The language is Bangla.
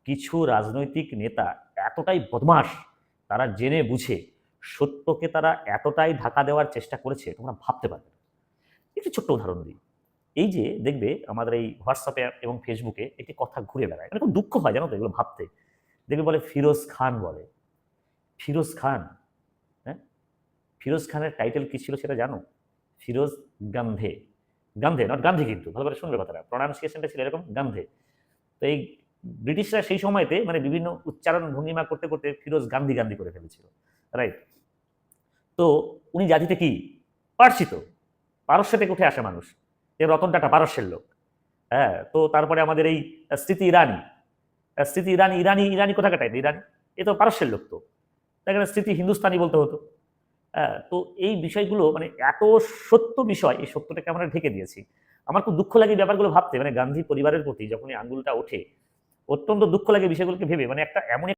কিছু রাজনৈতিক নেতা এতটাই বদমাশ, তারা জেনে বুঝে সত্যকে তারা এতটাই ঢাকা দেওয়ার চেষ্টা করেছে, তোমরা ভাবতে পারবে না। একটি ছোট্ট উদাহরণ দিই। এই যে দেখবে আমাদের এই হোয়াটসঅ্যাপে এবং ফেসবুকে একটি কথা ঘুরে বেড়ায়, মানে খুব দুঃখ হয় জানো তো এগুলো ভাবতে। দেখবে বলে ফিরোজ খান বলে। ফিরোজ খান, হ্যাঁ, ফিরোজ খানের টাইটেল কি ছিল সেটা জানো? ফিরোজ গান্ধে। গান্ধে নট গান্ধী, কিন্তু ভালো করে শুনবে কথাটা, প্রনাউন্সিয়েশনটা ছিল এরকম, গান্ধে। তো এই ব্রিটিশরা সেই সময়তে মানে বিভিন্ন উচ্চারণ ভঙ্গিমা করতে করতে ফিরোজ গান্ধী গান্ধী করে ফেলেছিল, রাইট? তো উনি জাতিতে কি? পারসি তো, পারস্য থেকে উঠে আসা মানুষ। এর রতন টাটা পারস্যের লোক। হ্যাঁ, তো তারপরে আমাদের এই স্মৃতি ইরানি, স্মৃতি ইরানি, ইরানি ইরানি কোথাকার টাইপ ইরানি, এ তো পারস্যের লোক। তো তাই স্মৃতি হিন্দুস্তানি বলতে হতো। হ্যাঁ, তো এই বিষয়গুলো মানে এত সত্য বিষয়, এই সত্যটাকে আমরা ঢেকে দিয়েছি। আমার খুব দুঃখ লাগে এই ব্যাপারগুলো ভাবতে, মানে গান্ধী পরিবারের প্রতি যখন এই আঙ্গুলটা ওঠে, অত্যন্ত দুঃখ লাগে বিষয়গুলোকে ভেবে। মানে একটা এমন